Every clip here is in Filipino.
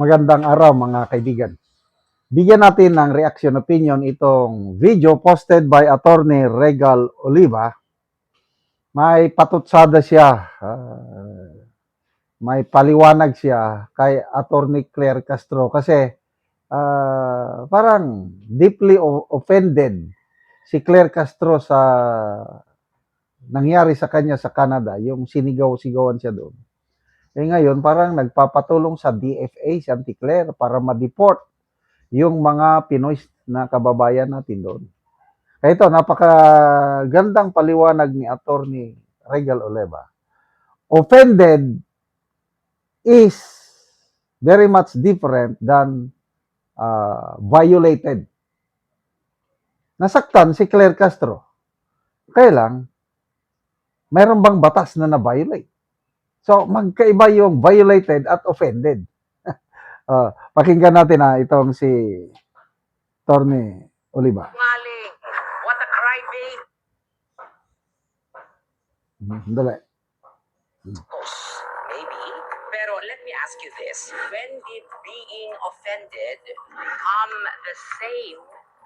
Magandang araw mga kaibigan. Bigyan natin ng reaction opinion itong video posted by Attorney Regal Oliva. May patutsada siya, may paliwanag siya kay Attorney Claire Castro kasi parang deeply offended si Claire Castro sa nangyari sa kanya sa Canada, yung sinigaw-sigawan siya doon. Ngayon parang nagpapatulong sa DFA si Auntie Claire para ma-deport yung mga Pinoy na kababayan natin doon. Kaya ito, napakagandang paliwanag ni Attorney Regal Oliva. Offended is very much different than violated. Nasaktan si Claire Castro. Kaya lang, mayroon bang batas na na-violate? So, magkaiba yung violated at offended. Pakinggan natin itong si Attorney Oliva. Maling. What a crybaby. Dali. Maybe. Pero let me ask you this. When did being offended become the same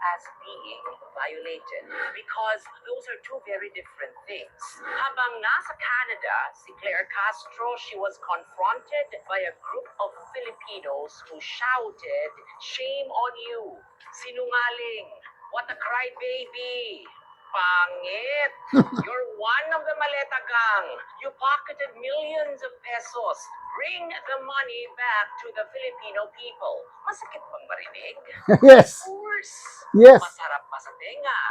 as being violated? Because those are two very different things. Habang nasa Canada, si Claire Castro, she was confronted by a group of Filipinos who shouted, "Shame on you! Sinungaling! What a crybaby! Pangit! You're one of the Maleta gang. You pocketed millions of pesos. Bring the money back to the Filipino people." Masakit bang marinig? Yes. Of course. Yes. Masarap pa sa tenga.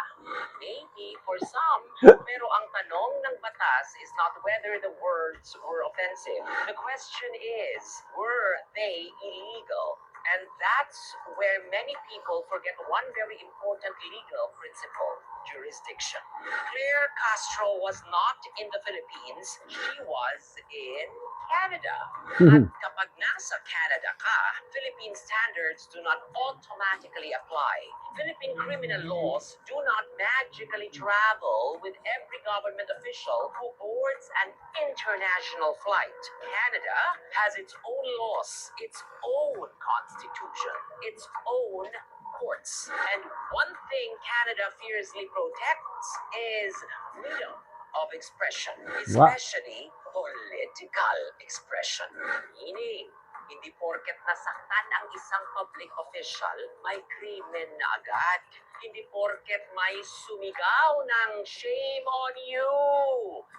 Maybe for some. Pero ang tanong ng batas is not whether the words were offensive. The question is, were they illegal? And that's where many people forget one very important legal principle: jurisdiction. Claire Castro was not in the Philippines. She was in Canada. At kapag nasa Canada ka, Philippine standards do not automatically apply. Philippine criminal laws do not magically travel with every government official who boards an international flight. Canada has its own laws, its own constitution, its own courts. And one thing Canada fiercely protects is freedom of expression, especially political expression. Meaning, hindi porket nasaktan ang isang public official, may krimen na agad. Hindi porket may sumigaw ng "shame on you"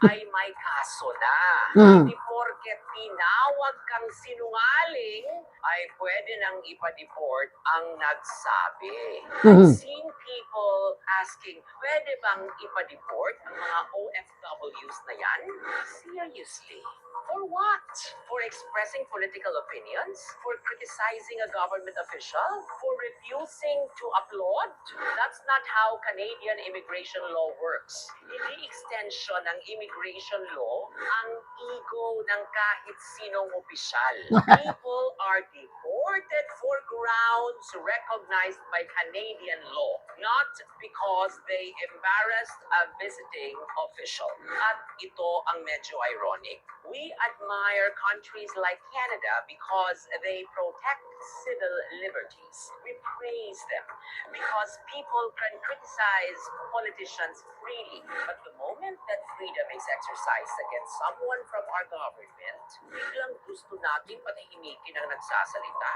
ay may kaso na. Hindi porket tinawag kang sinungaling ay pwede nang ipa-deport ang nagsabi. I've seen people asking, pwede bang ipa-deport ang mga OFWs na yan? Seriously? For what? For expressing political opinions? For criticizing a government official? For refusing to applaud? That's not how Canadian immigration law works. Hindi extension ng immigration law ang ego ng kahit sinong opisyal. People are deported for grounds recognized by Canadian law, not because they embarrassed a visiting official. At ito ang medyo ironic. We admire countries like Canada because they protect civil liberties. We praise them because people can criticize politicians freely. But the moment that freedom is exercised against someone from our government, biglang gusto natin patahimikin ang nagsasalita.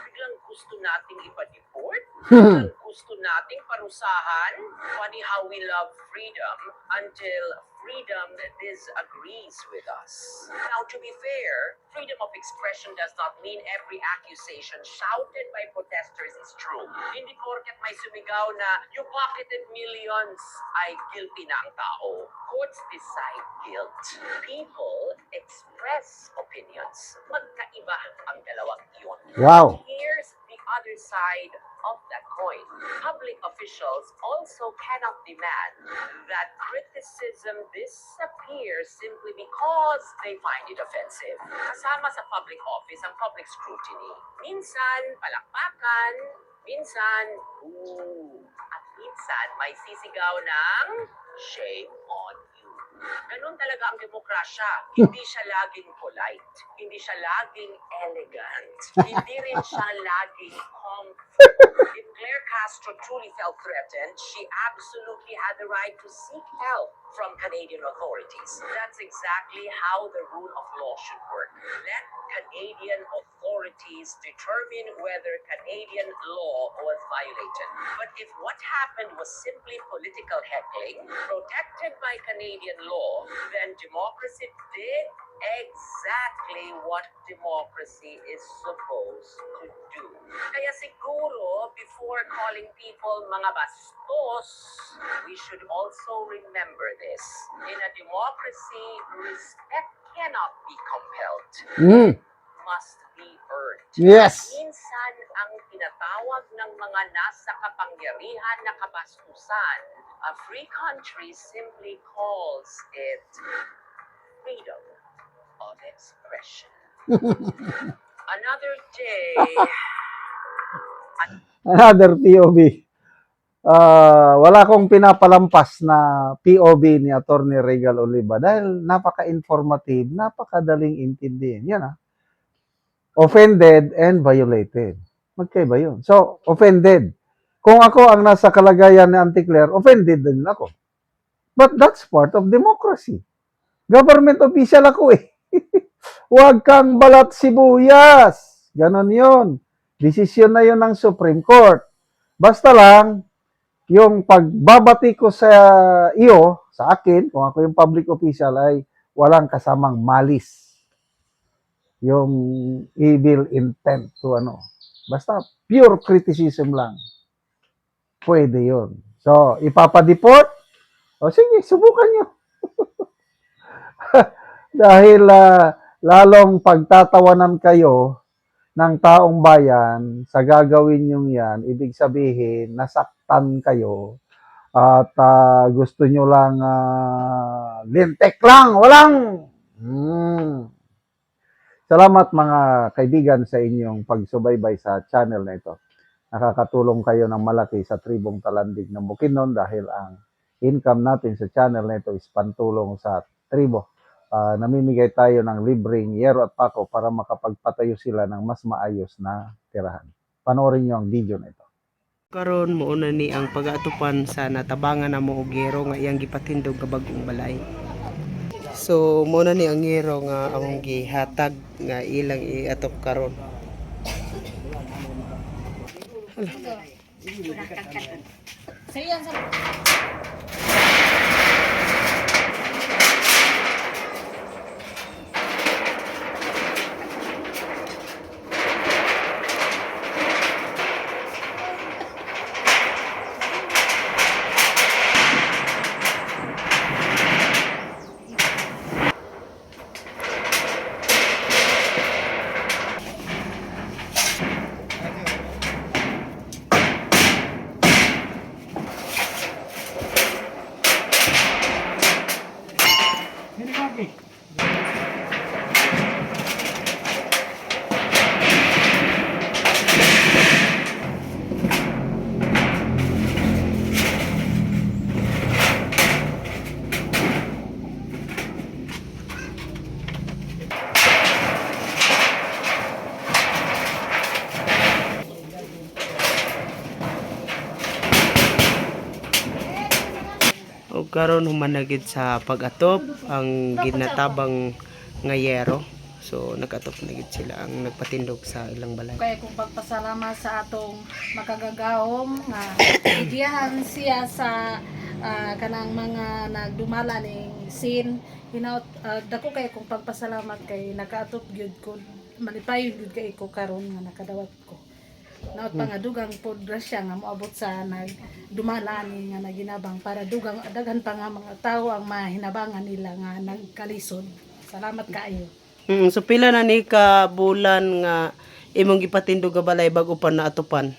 Biglang gusto nating ipa-deport. Biglang gusto nating parusahan. Funny how we love freedom until freedom disagrees with us. Now, to be fair, freedom of expression does not mean every accusation shouted by protesters is true. Hindi porket may sumigaw na "you pocketed millions" ay guilty na ang tao. Courts decide guilt. People express opinions. Magkaiba ang dalawang iyon. Wow. Here's the other side of that coin. Public officials also cannot demand that criticism disappear simply because they find it offensive. Kasama sa public office ang public scrutiny. Minsan, palakpakan, minsan, at minsan may sisigaw ng "shame on you." Ganun talaga ang demokrasya. Hindi siya laging polite. Hindi siya laging elegant. Hindi rin siya laging comfortable. If Claire Castro truly felt threatened, she absolutely had the right to seek help from Canadian authorities. That's exactly how the rule of law should work. Let Canadian authorities determine whether Canadian law was violated. But if what happened was simply political heckling, protected by Canadian law, then democracy did exactly what democracy is supposed to do. Kaya siguro, before calling people mga bastos, we should also remember this. In a democracy, respect cannot be compelled. Mm. Must be earned. Yes. Minsan, ang tinatawag ng mga nasa kapangyarihan na kabastusan, a free country simply calls it freedom of expression. Another day, Another POV. Wala akong pinapalampas na POV ni Attorney Regal Oliva dahil napaka-informative, napakadaling intindihin. Yan offended and violated. Magkaiba yun. So, offended. Kung ako ang nasa kalagayan ni Auntie Claire, offended din ako. But that's part of democracy. Government official ako eh. Huwag kang balat sibuyas. Ganon yun. Desisyon na yun ng Supreme Court. Basta lang, yung pagbabati ko sa iyo, sa akin, kung ako yung public official, ay walang kasamang malis. Yung evil intent to ano. Basta pure criticism lang. Pwede yun. So, ipapadeport? O sige, subukan nyo. Dahil lalong pagtatawanan kayo ng taong bayan sa gagawin nyo yan, ibig sabihin, nasaktan kayo at gusto nyo lang lintek lang, walang Salamat mga kaibigan sa inyong pagsubaybay sa channel na ito. Nakakatulong kayo ng malaki sa tribong Talandig ng Bukidnon dahil ang income natin sa channel na ito is pantulong sa tribo. Namimigay tayo ng libreng yero at pako para makapagpatayo sila ng mas maayos na tirahan. Panoorin nyo ang video na ito. Karon mo na ni ang pag-atupan sa natabangan na mo og yero nga iyang gipatindog ka bagong balay. So mo na ni ang yero nga among gihatag nga ilang iatop karon. O karon humanagid sa pag-atop ang ginatabang nga yero. So nag-atop na gid sila ang nagpatindog sa ilang balay. Kaya kung pagpasalamat sa atong makagagahom nga idiyahan siya sa kanang mga nagdumala ning sin hinaut dako kay kung pagpasalamat kay nakaatop gyud ko malipayon gyud kay ko karon nga nakadawat ko. Naot pa nga dugang pod grasya nga moabot sa nagdumala ni nga naginabang para dugang daghan pa nga mga tawo ang mahinabangan nila nga nagkalisod. Salamat kaayo. So pila na ni ka bulan nga imong gipatindog nga balay bago pa naatupan?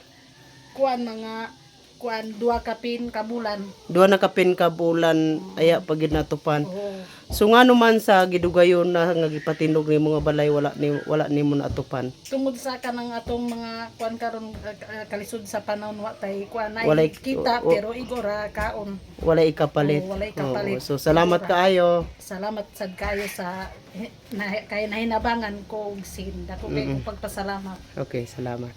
Kuan mga kuan duha ka pin ka bulan. Duha na kapin ka bulan aya pagid natupan. Oo. So nga naman sa gidugayon na nga gipatindog ni mga balay wala nimo natupan. Tungod sa kanang atong mga kuan karon kalisod sa panahon wa tay kuan na Walay- kita o- pero igora kaon. Wala ikapalit. Oo, wala ikapalit. Oo, so salamat kaayo. Salamat sad kayo sa kay nahinabangan ko og sin. Dako kay ko pagpasalamat. Okay, salamat.